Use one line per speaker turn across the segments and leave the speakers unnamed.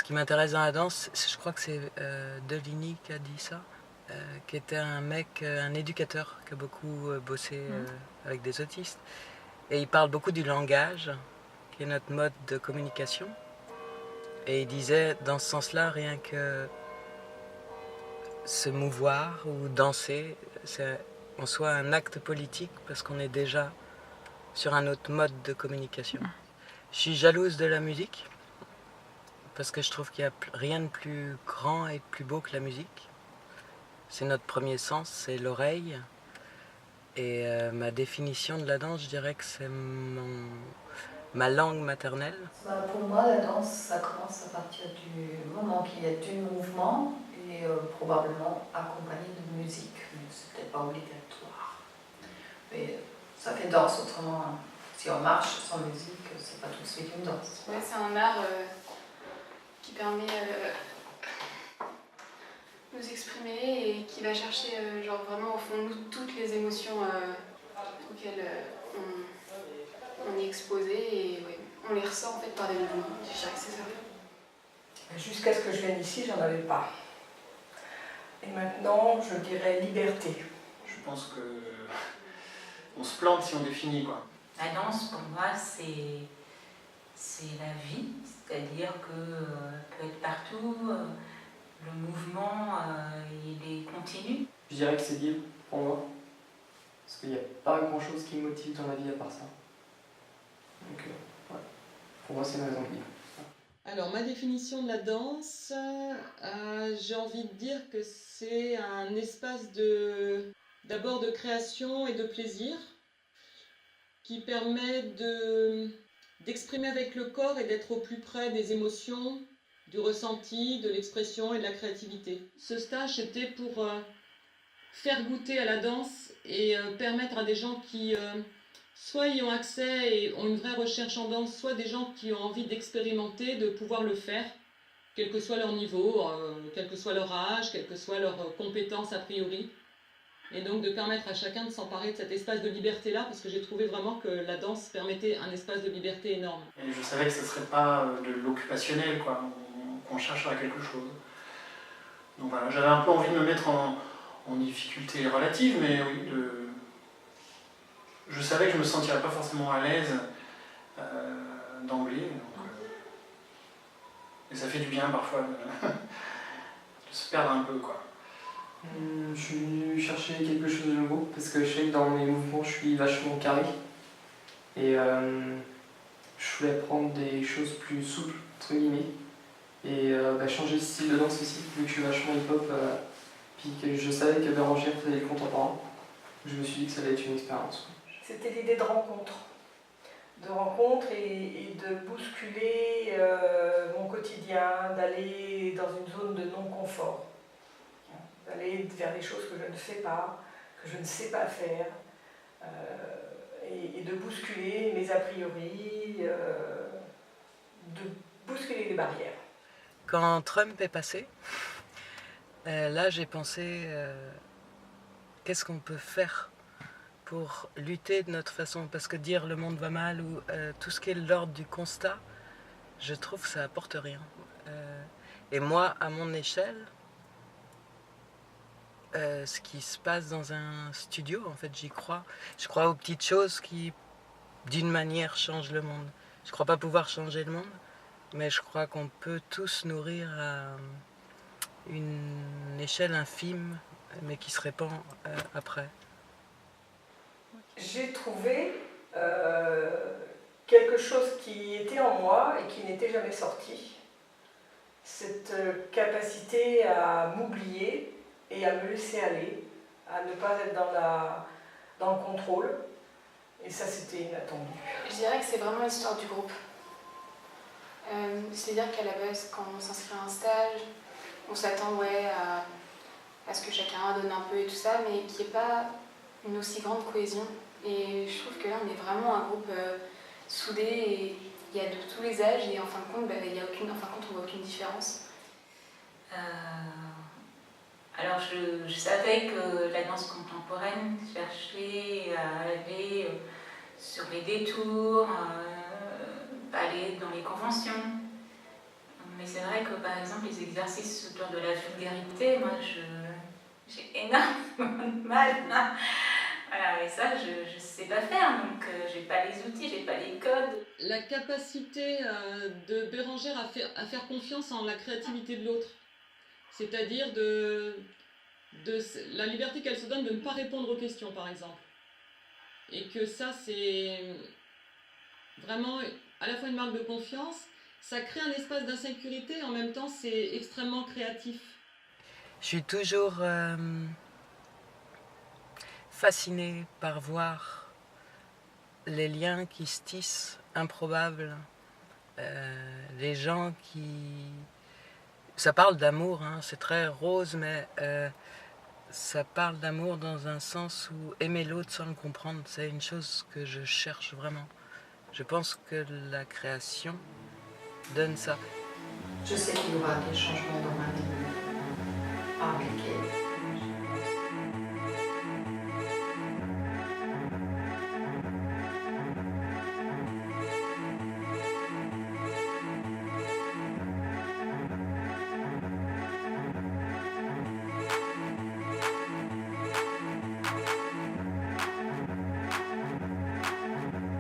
qui m'intéresse dans la danse, je crois que c'est Deligny qui a dit ça, qui était un mec, un éducateur qui a beaucoup bossé avec des autistes. Et il parle beaucoup du langage, qui est notre mode de communication. Et il disait, dans ce sens-là, rien que se mouvoir ou danser, c'est en soi un acte politique parce qu'on est déjà sur un autre mode de communication. Je suis jalouse de la musique parce que je trouve qu'il n'y a rien de plus grand et de plus beau que la musique. C'est notre premier sens, c'est l'oreille. Et ma définition de la danse, je dirais que c'est ma langue maternelle.
Pour moi, la danse, ça commence à partir du moment qu'il y a du mouvement et probablement accompagné de musique. Mais c'est peut-être pas obligatoire. Mais ça fait danse autrement. Si on marche sans musique, c'est pas tout de suite une danse.
Ouais, c'est un art qui permet de nous exprimer et qui va chercher genre vraiment au fond de nous toutes les émotions auxquelles on est exposé et ouais, on les ressent en fait par des mouvements. Je dirais que c'est ça.
Jusqu'à ce que je vienne ici, j'en avais pas. Et maintenant, je dirais liberté.
Je pense que on se plante si on définit quoi.
La danse, pour moi, c'est la vie, c'est-à-dire que peut être partout, le mouvement, il est continu.
Je dirais que c'est libre pour moi, parce qu'il n'y a pas grand-chose qui me motive dans la vie à part ça. Donc, ouais. Pour moi, c'est une raison de vivre.
Alors, ma définition de la danse, j'ai envie de dire que c'est un espace d'abord de création et de plaisir, qui permet d'exprimer avec le corps et d'être au plus près des émotions, du ressenti, de l'expression et de la créativité. Ce stage était pour faire goûter à la danse et permettre à des gens qui soit y ont accès et ont une vraie recherche en danse, soit des gens qui ont envie d'expérimenter, de pouvoir le faire, quel que soit leur niveau, quel que soit leur âge, quelles que soient leurs compétences a priori. Et donc de permettre à chacun de s'emparer de cet espace de liberté-là, parce que j'ai trouvé vraiment que la danse permettait un espace de liberté énorme.
Et je savais que ce ne serait pas de l'occupationnel, quoi, qu'on chercherait quelque chose. Donc voilà, j'avais un peu envie de me mettre en difficulté relative, mais oui, je savais que je ne me sentirais pas forcément à l'aise d'emblée. Et ça fait du bien parfois de se perdre un peu, quoi.
Je suis venu chercher quelque chose de nouveau parce que je sais que dans mes mouvements je suis vachement carré et je voulais prendre des choses plus souples entre guillemets et changer de style de danse aussi vu que je suis vachement hip-hop puis que je savais que Bérangère faisait le contemporain. Je me suis dit que ça allait être une expérience.
C'était l'idée de rencontre et de bousculer mon quotidien, d'aller dans une zone de non-confort. D'aller vers des choses que je ne fais pas, que je ne sais pas faire, et de bousculer mes a priori, de bousculer les barrières.
Quand Trump est passé, là j'ai pensé qu'est-ce qu'on peut faire pour lutter de notre façon, parce que dire le monde va mal ou tout ce qui est l'ordre du constat, je trouve que ça apporte rien. Et moi, à mon échelle, ce qui se passe dans un studio, en fait, j'y crois. Je crois aux petites choses qui, d'une manière, changent le monde. Je crois pas pouvoir changer le monde, mais je crois qu'on peut tous nourrir à une échelle infime, mais qui se répand après.
J'ai trouvé quelque chose qui était en moi et qui n'était jamais sorti. Cette capacité à m'oublier et à me laisser aller, à ne pas être dans le contrôle. Et ça, c'était inattendu.
Je dirais que c'est vraiment l'histoire du groupe. C'est-à-dire qu'à la base, quand on s'inscrit à un stage, on s'attend à ce que chacun donne un peu et tout ça, mais qu'il n'y ait pas une aussi grande cohésion. Et je trouve que là, on est vraiment un groupe soudé et il y a de tous les âges et en fin de compte, on voit aucune différence.
Alors je savais que la danse contemporaine cherchait à aller sur les détours, aller dans les conventions. Mais c'est vrai que par exemple les exercices autour de la vulgarité, moi j'ai énormément de mal. Voilà, et ça je ne sais pas faire, donc j'ai pas les outils, j'ai pas les codes.
La capacité de Bérengère à faire confiance en la créativité de l'autre, c'est-à-dire la liberté qu'elle se donne de ne pas répondre aux questions par exemple. Et que ça c'est vraiment à la fois une marque de confiance, ça crée un espace d'insécurité et en même temps c'est extrêmement créatif.
Je suis toujours fascinée par voir les liens qui se tissent, improbables, les gens qui... Ça parle d'amour, hein, c'est très rose, mais ça parle d'amour dans un sens où aimer l'autre sans le comprendre, c'est une chose que je cherche vraiment. Je pense que la création donne ça.
Je sais qu'il y aura des changements dans ma vie à appliquer.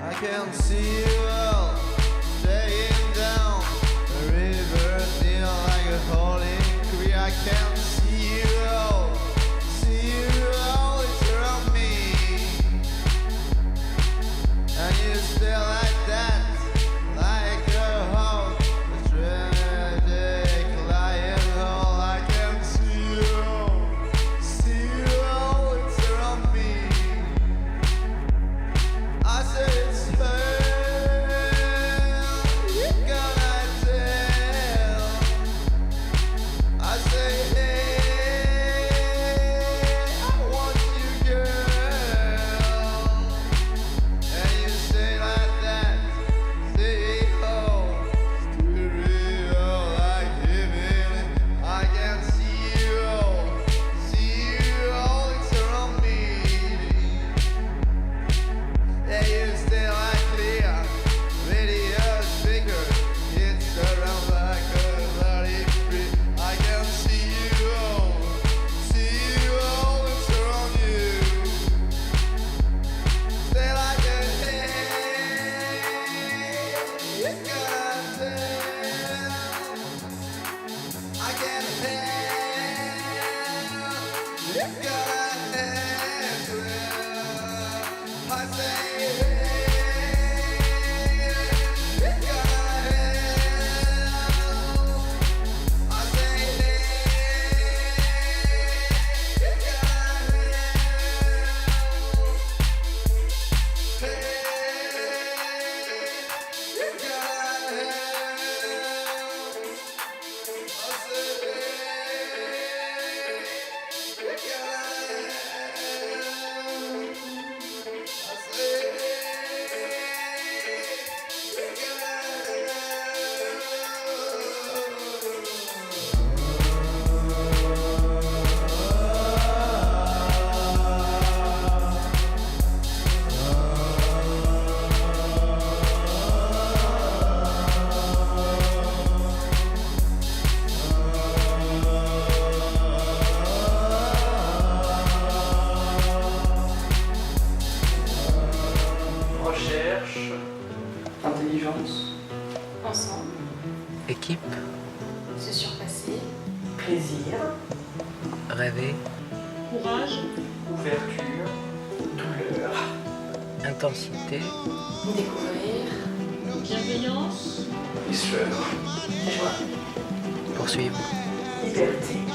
I can see you all staying down the river, feel like a holy creek. I can see you all it's around me, and you stay like that, like a hawk, a tragic lion hole. I can see you all it's around me. I said it's her, you gonna tell. I say hey, I want you girl, and you say like that, say oh, stereo like heaven. I can see you all it's around me. Yeah, you stay like clear, radio speaker, it's around like a bloody free. I can see you all, it's around you. Stay like a hey, you gotta tell. I can tell, you gotta tell. I say hey, you gotta tell. I say hey, you gotta tell. Hey, you gotta tell. I say hey, you gotta
Recherche,
Intelligence,
Ensemble,
Équipe,
se surpasser,
Plaisir,
rêver,
Courage,
ouverture,
douleur,
intensité,
découvrir,
bienveillance,
joie,
poursuivre.
liberté.